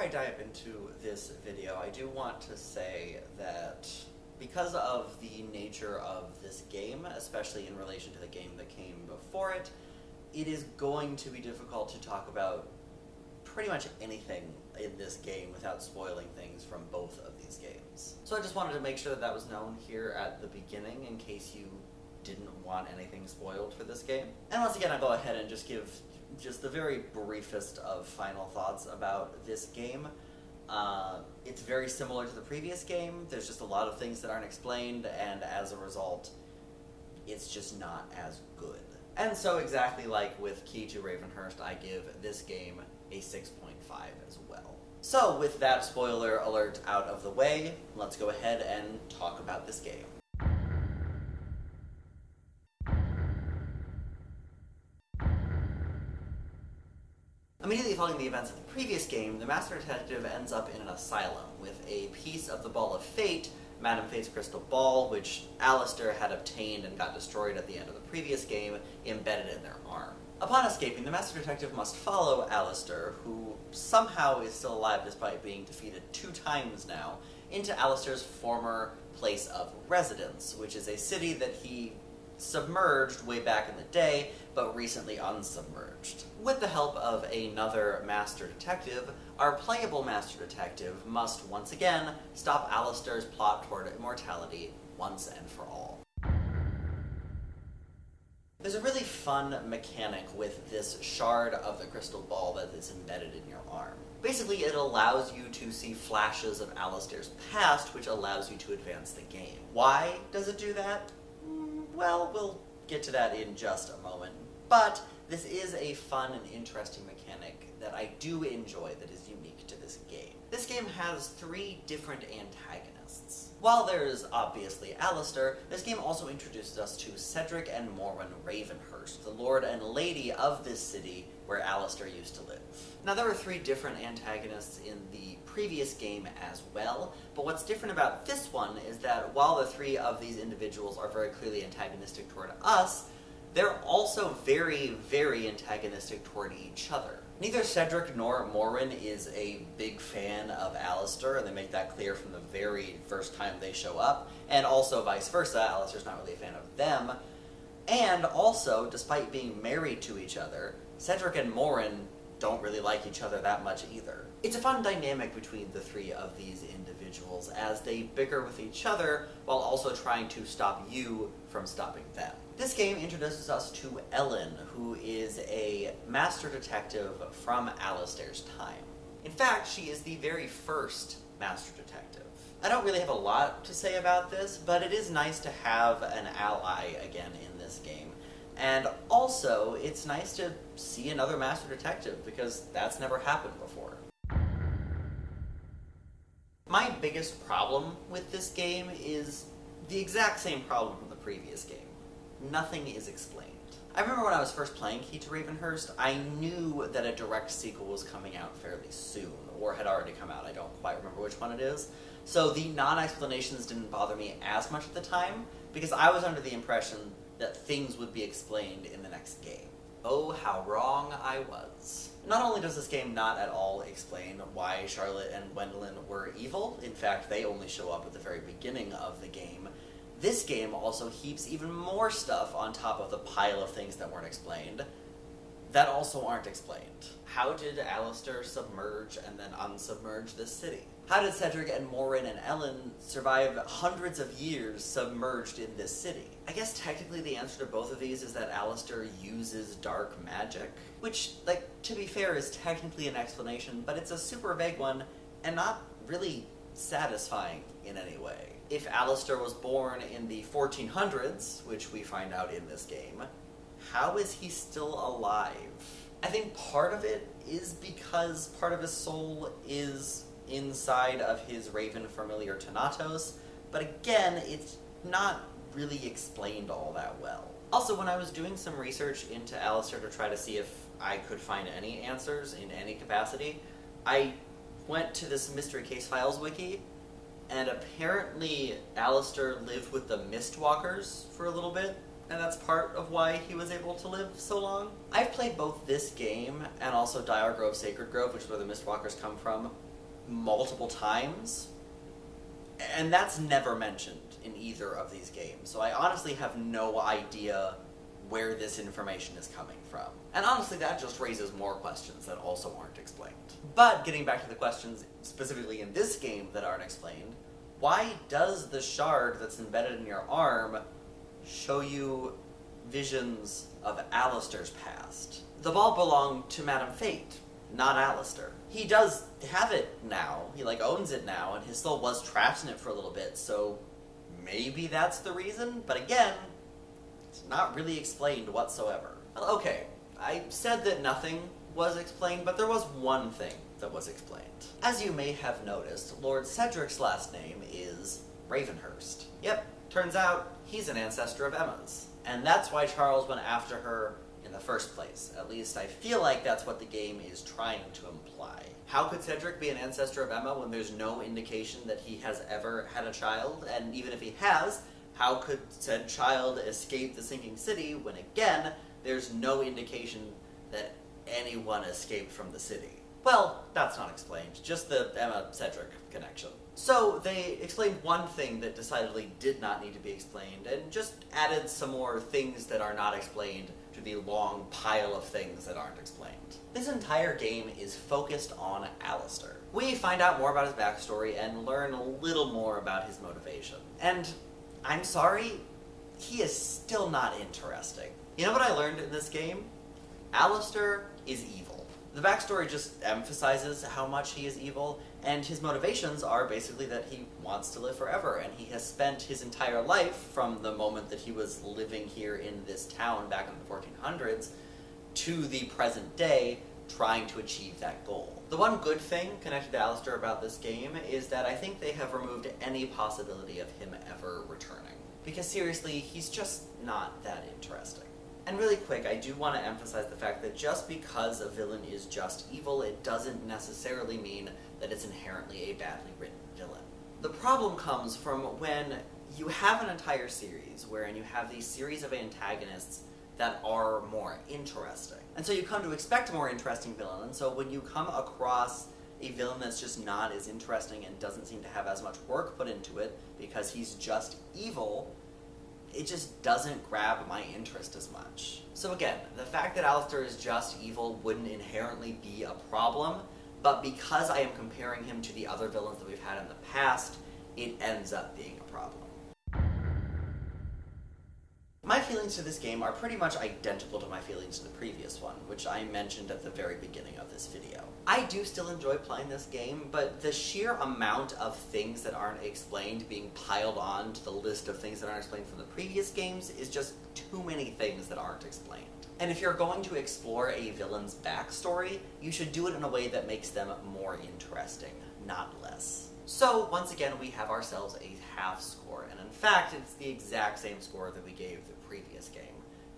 I dive into this video, I do want to say that because of the nature of this game, especially in relation to the game that came before it, it is going to be difficult to talk about pretty much anything in this game without spoiling things from both of these games. So I just wanted to make sure that that was known here at the beginning in case you didn't want anything spoiled for this game. And once again, I'll go ahead and just give the very briefest of final thoughts about this game. It's very similar to the previous game. There's just a lot of things that aren't explained, and as a result, it's just not as good. And so exactly like with Key to Ravenhearst, I give this game a 6.5 as well. So with that spoiler alert out of the way, let's go ahead and talk about this game. Immediately following the events of the previous game, the Master Detective ends up in an asylum with a piece of the Ball of Fate, Madame Fate's crystal ball, which Alistair had obtained and got destroyed at the end of the previous game, embedded in their arm. Upon escaping, the Master Detective must follow Alistair, who somehow is still alive despite being defeated 2 times now, into Alistair's former place of residence, which is a city that he submerged way back in the day, but recently unsubmerged. With the help of another Master Detective, our playable Master Detective must once again stop Alistair's plot toward immortality once and for all. There's a really fun mechanic with this shard of the crystal ball that is embedded in your arm. Basically, it allows you to see flashes of Alistair's past, which allows you to advance the game. Why does it do that? Well, we'll get to that in just a moment. But this is a fun and interesting mechanic that I do enjoy that is unique to this game. This game has 3 different antagonists. While there's obviously Alistair, this game also introduces us to Cedric and Morwen Ravenhearst, the lord and lady of this city where Alistair used to live. Now, there were 3 different antagonists in the previous game as well, but what's different about this one is that while the 3 of these individuals are very clearly antagonistic toward us, they're also very, very antagonistic toward each other. Neither Cedric nor Morwen is a big fan of Alistair, and they make that clear from the very first time they show up, and also vice versa, Alistair's not really a fan of them. And also, despite being married to each other, Cedric and Morwen don't really like each other that much either. It's a fun dynamic between the 3 of these individuals as they bicker with each other while also trying to stop you from stopping them. This game introduces us to Ellen, who is a Master Detective from Alistair's time. In fact, she is the very first Master Detective. I don't really have a lot to say about this, but it is nice to have an ally again in this game. And also, it's nice to see another Master Detective, because that's never happened before. My biggest problem with this game is the exact same problem from the previous game. Nothing is explained. I remember when I was first playing Key to Ravenhearst, I knew that a direct sequel was coming out fairly soon, or had already come out. I don't quite remember which one it is. So the non-explanations didn't bother me as much at the time, because I was under the impression that things would be explained in the next game. Oh, how wrong I was. Not only does this game not at all explain why Charlotte and Gwendolyn were evil, in fact, they only show up at the very beginning of the game, this game also heaps even more stuff on top of the pile of things that weren't explained that also aren't explained. How did Alistair submerge and then unsubmerge this city? How did Cedric and Morwen and Ellen survive hundreds of years submerged in this city? I guess technically the answer to both of these is that Alistair uses dark magic, which, to be fair, is technically an explanation, but it's a super vague one and not really satisfying in any way. If Alistair was born in the 1400s, which we find out in this game, how is he still alive? I think part of it is because part of his soul is inside of his Raven familiar Thanatos, but again, it's not really explained all that well. Also, when I was doing some research into Alistair to try to see if I could find any answers in any capacity, I went to this Mystery Case Files wiki, and apparently Alistair lived with the Mistwalkers for a little bit, and that's part of why he was able to live so long. I've played both this game and also Dire Grove Sacred Grove, which is where the Mistwalkers come from, multiple times, and that's never mentioned in either of these games. So I honestly have no idea where this information is coming from. And honestly, that just raises more questions that also aren't explained. But getting back to the questions specifically in this game that aren't explained, why does the shard that's embedded in your arm show you visions of Alistair's past? The ball belonged to Madame Fate, not Alistair. He does have it now, he owns it now, and his soul was trapped in it for a little bit, so maybe that's the reason? But again, it's not really explained whatsoever. Okay, I said that nothing was explained, but there was one thing that was explained. As you may have noticed, Lord Cedric's last name is Ravenhearst. Yep, turns out he's an ancestor of Emma's. And that's why Charles went after her in the first place. At least I feel like that's what the game is trying to imply. How could Cedric be an ancestor of Emma when there's no indication that he has ever had a child? And even if he has, how could said child escape the sinking city when, again, there's no indication that anyone escaped from the city? Well, that's not explained, just the Emma-Cedric connection. So they explained one thing that decidedly did not need to be explained, and just added some more things that are not explained to the long pile of things that aren't explained. This entire game is focused on Alistair. We find out more about his backstory and learn a little more about his motivation. And I'm sorry, he is still not interesting. You know what I learned in this game? Alistair is evil. The backstory just emphasizes how much he is evil, and his motivations are basically that he wants to live forever, and he has spent his entire life, from the moment that he was living here in this town back in the 1400s, to the present day, trying to achieve that goal. The one good thing connected to Alistair about this game is that I think they have removed any possibility of him ever returning. Because seriously, he's just not that interesting. And really quick, I do want to emphasize the fact that just because a villain is just evil, it doesn't necessarily mean that it's inherently a badly written villain. The problem comes from when you have an entire series wherein you have these series of antagonists that are more interesting. And so you come to expect a more interesting villain, and so when you come across a villain that's just not as interesting and doesn't seem to have as much work put into it because he's just evil, it just doesn't grab my interest as much. So again, the fact that Alistair is just evil wouldn't inherently be a problem, but because I am comparing him to the other villains that we've had in the past, it ends up being a problem. My feelings to this game are pretty much identical to my feelings to the previous one, which I mentioned at the very beginning of this video. I do still enjoy playing this game, but the sheer amount of things that aren't explained being piled on to the list of things that aren't explained from the previous games is just too many things that aren't explained. And if you're going to explore a villain's backstory, you should do it in a way that makes them more interesting, not less. So, once again, we have ourselves a half score, and in fact, it's the exact same score that we gave the previous game,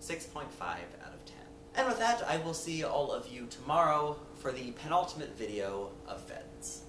6.5 out of 10. And with that, I will see all of you tomorrow for the penultimate video of VEDS.